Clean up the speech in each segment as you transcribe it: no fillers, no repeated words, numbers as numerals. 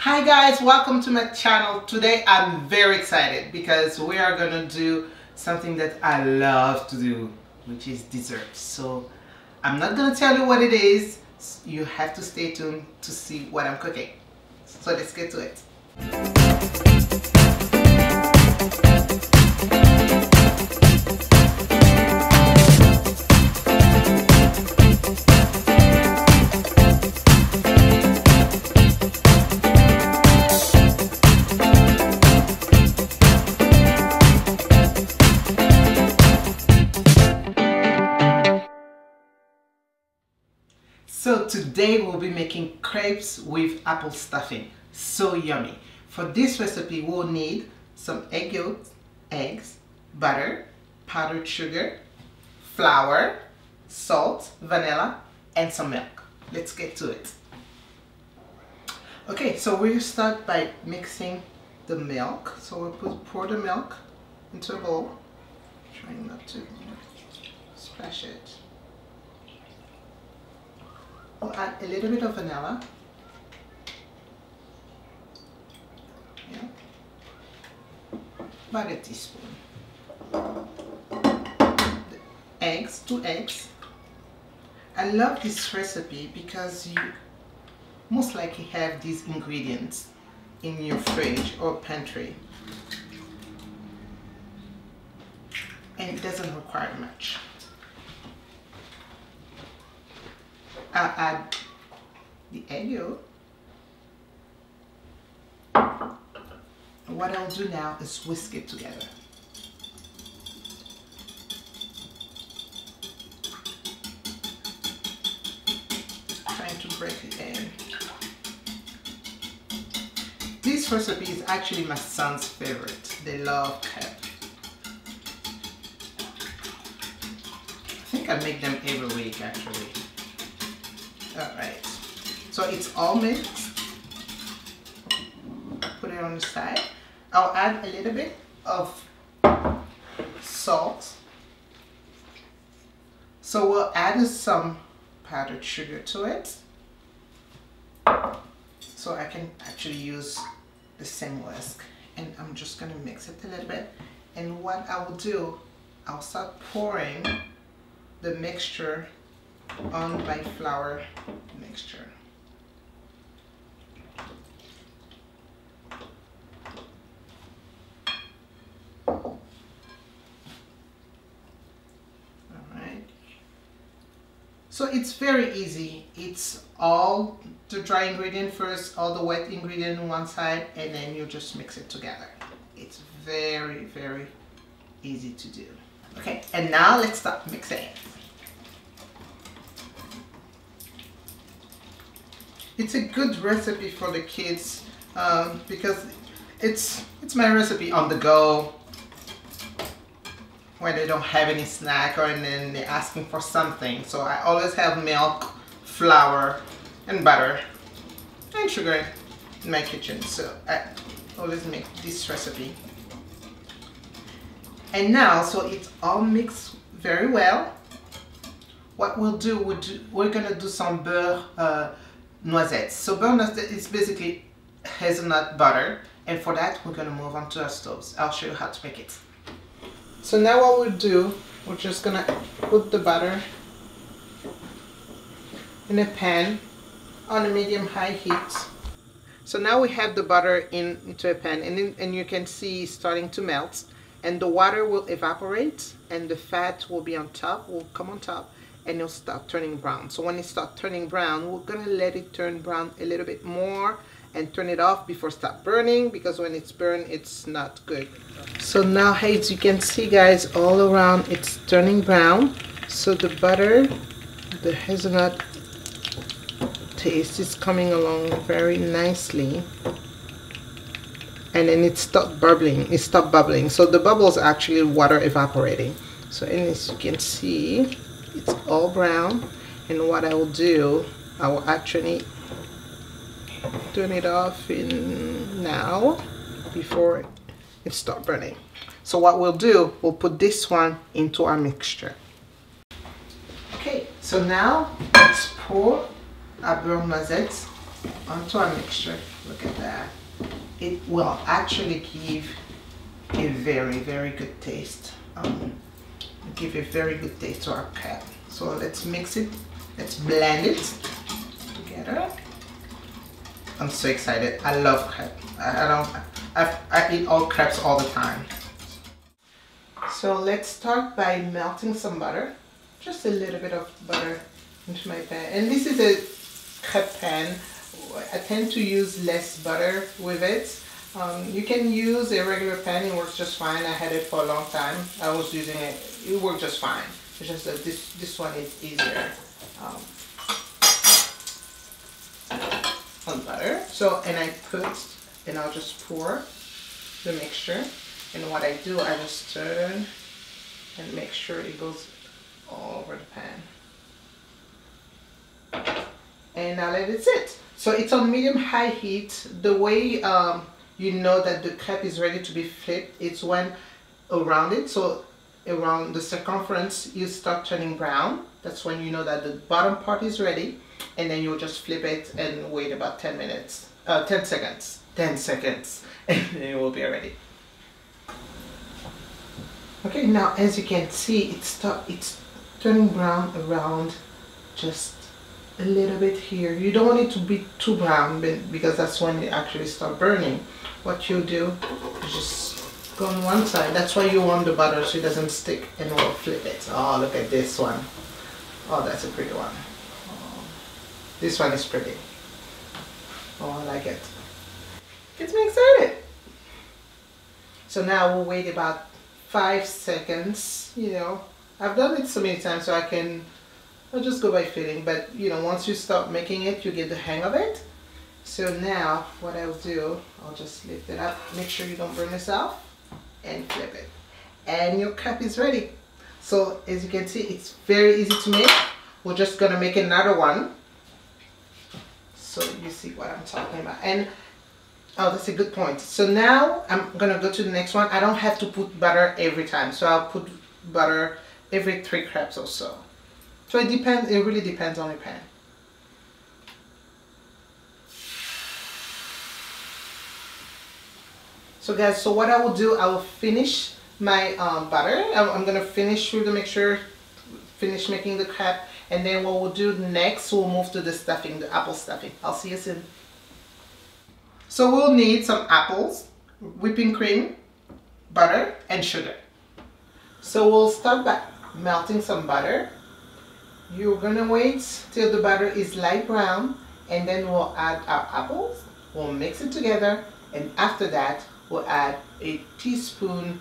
Hi guys, welcome to my channel. Today I'm very excited because we are gonna do something that I love to do, which is dessert. So I'm not gonna tell you what it is. You have to stay tuned to see what I'm cooking. So let's get to it. So today we'll be making crepes with apple stuffing. So yummy. For this recipe we'll need some egg yolks, eggs, butter, powdered sugar, flour, salt, vanilla, and some milk. Let's get to it. Okay, so we'll start by mixing the milk. So we'll pour the milk into a bowl, trying not to splash it. We'll add a little bit of vanilla. Yeah. About a teaspoon. The eggs, 2 eggs. I love this recipe because you most likely have these ingredients in your fridge or pantry. And it doesn't require much. I'll add the egg yolk. What I'll do now is whisk it together. Trying to break it in. This recipe is actually my son's favorite. They love crêpes. I think I make them every week actually. Alright, so it's all mixed. Put it on the side. I'll add a little bit of salt. So we'll add some powdered sugar to it. So I can actually use the same whisk. And I'm just going to mix it a little bit. And what I will do, I'll start pouring the mixture on my flour mixture. Alright. So it's very easy. It's all the dry ingredient first, all the wet ingredient on one side, and then you just mix it together. It's very, very easy to do. Okay, and now let's start mixing it. It's a good recipe for the kids because it's my recipe on the go when they don't have any snack or and then they're asking for something. So I always have milk, flour, and butter and sugar in my kitchen. So I always make this recipe. And now, so it's all mixed very well. What we'll do, we're gonna do some beurre noisettes. So beurre noisette is basically hazelnut butter, and for that we're going to move on to our stoves. I'll show you how to make it. So now what we'll do, we're just going to put the butter in a pan on a medium-high heat. So now we have the butter into a pan, and you can see it's starting to melt, and the water will evaporate and the fat will be on top, will come on top, and it'll start turning brown. So when it starts turning brown, we're gonna let it turn brown a little bit more and turn it off before it starts burning, because when it's burned, it's not good. So now, as you can see guys, all around it's turning brown. So the butter, the hazelnut taste is coming along very nicely. And then it stopped bubbling. It stopped bubbling. So the bubbles are actually water evaporating. So as you can see, it's all brown, and what I will do, I will actually turn it off in now before it starts burning. So what we'll do, we'll put this one into our mixture. Okay, so now let's pour our beurre noisettes onto our mixture. Look at that. It will actually give a very good taste. Give a very good taste to our crepe. So let's mix it. Let's blend it together. I'm so excited. I love crepe. I eat all crepes all the time. So let's start by melting some butter. Just a little bit of butter into my pan. And this is a crepe pan. I tend to use less butter with it. You can use a regular pan, it works just fine. I had it for a long time. I was using it, it worked just fine. It's just that this one is easier on butter. So, and I'll just pour the mixture. And what I do, I just turn and make sure it goes all over the pan. And I let it sit. So it's on medium-high heat. The way you know that the crepe is ready to be flipped, it's when around it, so around the circumference, you start turning brown. That's when you know that the bottom part is ready. And then you'll just flip it and wait about 10 seconds, and then it will be ready. Okay, now as you can see, it's turning brown around just a little bit here. You don't want it to be too brown because that's when it actually start burning. What you do is just go on one side. That's why you want the butter so it doesn't stick, and we'll flip it. Oh, look at this one. Oh, that's a pretty one. Oh, this one is pretty. Oh, I like it. Gets me excited. So now we'll wait about 5 seconds. You know, I've done it so many times, so I'll just go by feeling, but you know, once you start making it, you get the hang of it. So now what I'll do, I'll just lift it up, make sure you don't burn this off, and flip it. And your crepe is ready. So as you can see, it's very easy to make. We're just gonna make another one. So you see what I'm talking about. And oh, that's a good point. So now I'm gonna go to the next one. I don't have to put butter every time. So I'll put butter every 3 crepes or so. So it depends, it really depends on your pan. So guys, so what I will do, I will finish my butter. I'm gonna finish through the mixture, finish making the crepe, and then what we'll do next, we'll move to the stuffing, the apple stuffing. I'll see you soon. So we'll need some apples, whipping cream, butter, and sugar. So we'll start by melting some butter. You're gonna wait till the butter is light brown, and then we'll add our apples, we'll mix it together, and after that we'll add a tablespoon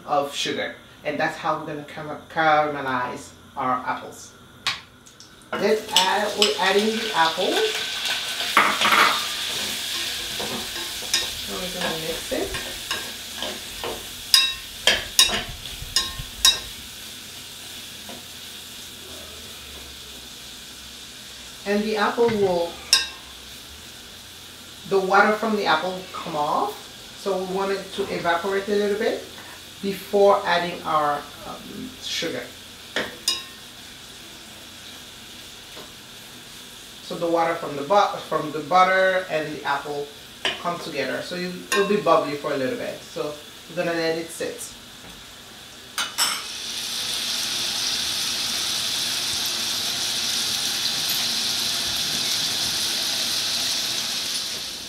of sugar, and that's how we're gonna caramelize our apples. We're adding the apples, and we're gonna mix it. And the apple the water from the apple come off, so we want it to evaporate a little bit before adding our sugar. So the water from the butter and the apple come together, so it'll be bubbly for a little bit. So we're gonna let it sit.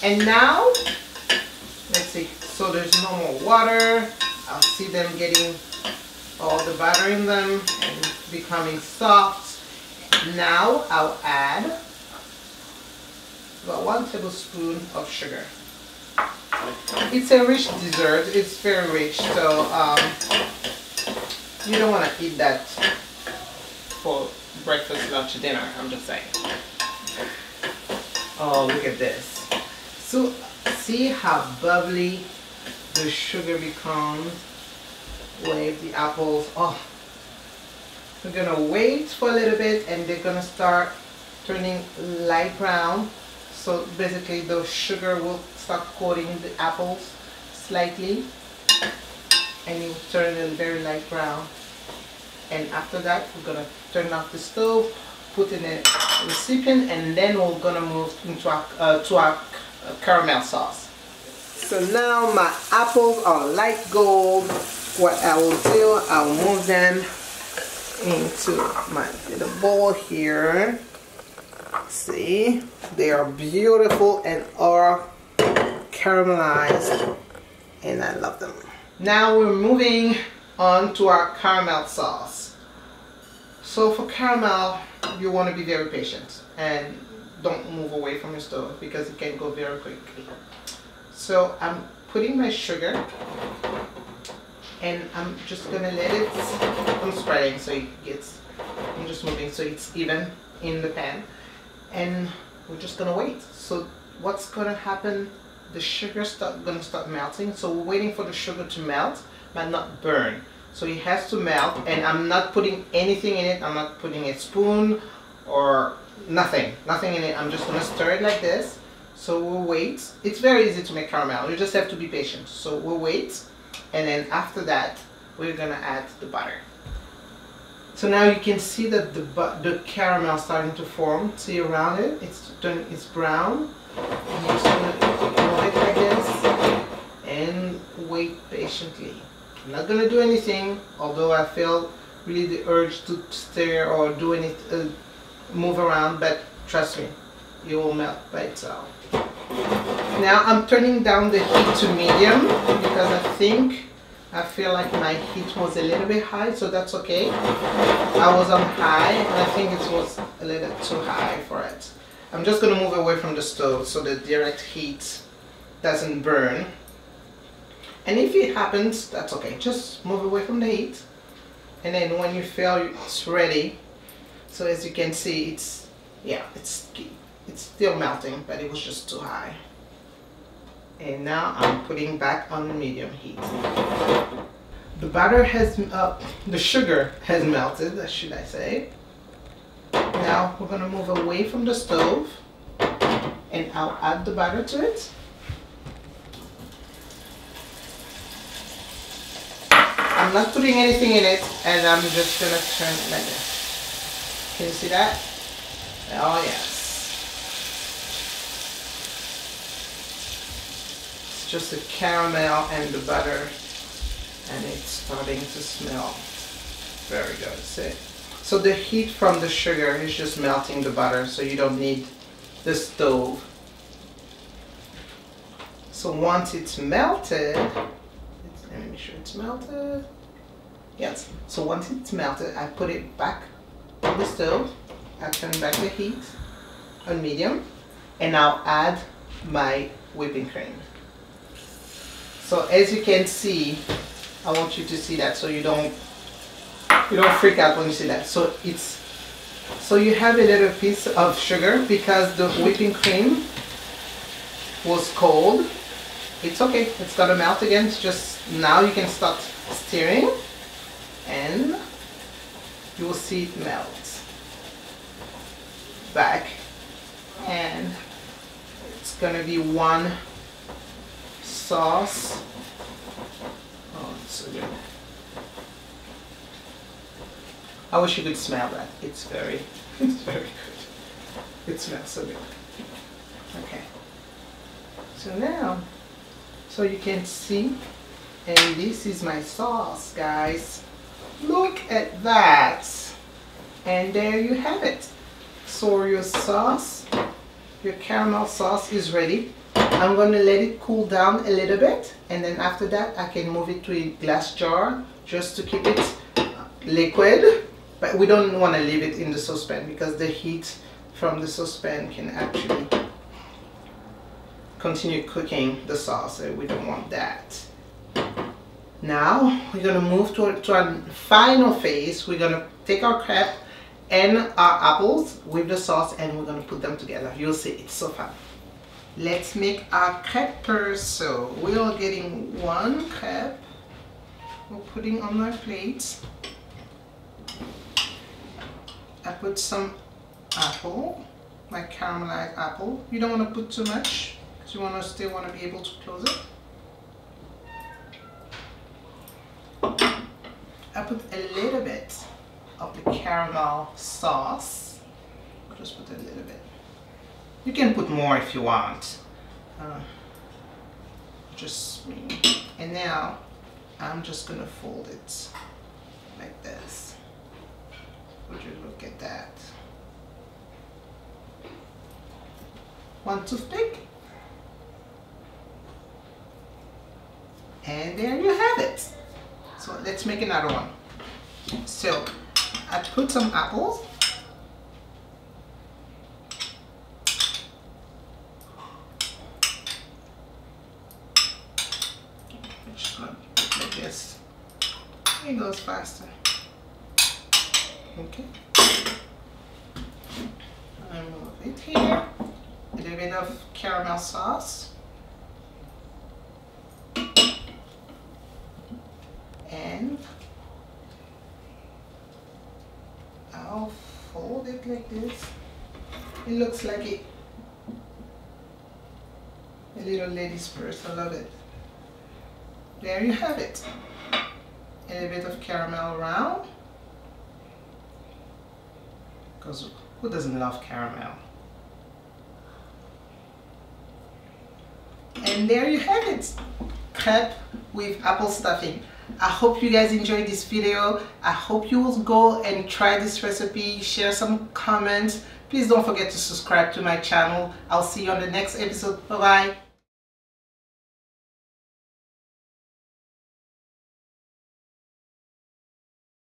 And now, let's see, so there's no more water. I'll see them getting all the butter in them and becoming soft. Now I'll add about 1 tablespoon of sugar. It's a rich dessert, it's very rich, so you don't want to eat that for breakfast, lunch, dinner, I'm just saying. Oh, look at this. So see how bubbly the sugar becomes with the apples. Oh, we're gonna wait for a little bit, and they're gonna start turning light brown. So basically the sugar will start coating the apples slightly, and it will turn a very light brown. And after that, we're gonna turn off the stove, put in a recipient, and then we're gonna move into our caramel sauce. So now my apples are light gold. What I will do, I'll move them into my little bowl here. See, they are beautiful and are caramelized, and I love them. Now we're moving on to our caramel sauce. So for caramel, you want to be very patient and don't move away from your stove because it can go very quickly. So I'm putting my sugar, and I'm just gonna let it, I'm spreading so it gets, I'm just moving so it's even in the pan, and we're just gonna wait. So what's gonna happen, the sugar gonna start melting, so we're waiting for the sugar to melt but not burn. So it has to melt, and I'm not putting anything in it. I'm not putting a spoon or nothing in it. I'm just gonna stir it like this. So we'll wait. It's very easy to make caramel, you just have to be patient. So we'll wait, and then after that we're gonna add the butter. So now you can see that the caramel starting to form. See around it, it's brown. And you're just gonna move it like this and wait patiently. I'm not gonna do anything, although I feel really the urge to stir or do anything, move around, but trust me, it will melt by itself. Now I'm turning down the heat to medium because I feel like my heat was a little bit high, so that's okay. I was on high, and I think it was a little too high for it. I'm just gonna move away from the stove so the direct heat doesn't burn. And if it happens, that's okay. Just move away from the heat, and then when you feel it's ready, so as you can see, it's still melting, but it was just too high. And now I'm putting back on the medium heat. The butter has, the sugar has melted, should I say. Now we're gonna move away from the stove, and I'll add the butter to it. I'm not putting anything in it, and I'm just gonna turn it like this. Can you see that? Oh yes. It's just the caramel and the butter, and it's starting to smell very good. See? So the heat from the sugar is just melting the butter, so you don't need the stove. So once it's melted, let me make sure it's melted. Yes, so once it's melted, I put it back on the stove. I turn back the heat on medium, and I'll add my whipping cream. So as you can see, I want you to see that so you don't freak out when you see that. So you have a little piece of sugar because the whipping cream was cold. It's okay, it's gonna melt again. It's just now you can start stirring, and you will see it melt back, and it's gonna be one sauce. Oh, it's so good. I wish you could smell that. It's very good. It smells so good. Okay. So now, so you can see, and this is my sauce, guys. Look at that. And there you have it. So your sauce, your caramel sauce is ready. I'm going to let it cool down a little bit, and then after that I can move it to a glass jar just to keep it liquid. But we don't want to leave it in the saucepan because the heat from the saucepan can actually continue cooking the sauce, and we don't want that. Now we're going to move to our final phase. We're going to take our crepe and our apples with the sauce, and we're going to put them together. You'll see, it's so fun. Let's make our crêpes. So we are getting one crepe. We're putting on our plates. I put some apple, like caramelized apple. You don't want to put too much because you still want to be able to close it. I put a little bit of the caramel sauce, just put a little bit. You can put more if you want. Just me. And now I'm just gonna fold it like this. Would you look at that? One toothpick. And there you have it. So let's make another one. So I put some apples. Just gonna put it like this. It goes faster. Okay. I move it here. A little bit of caramel sauce. And I'll fold it like this. It looks like a little lady's purse. I love it. There you have it. A little bit of caramel around. Because who doesn't love caramel? And there you have it. Crepe with apple stuffing. I hope you guys enjoyed this video. I hope you will go and try this recipe, share some comments. Please don't forget to subscribe to my channel. I'll see you on the next episode. Bye bye.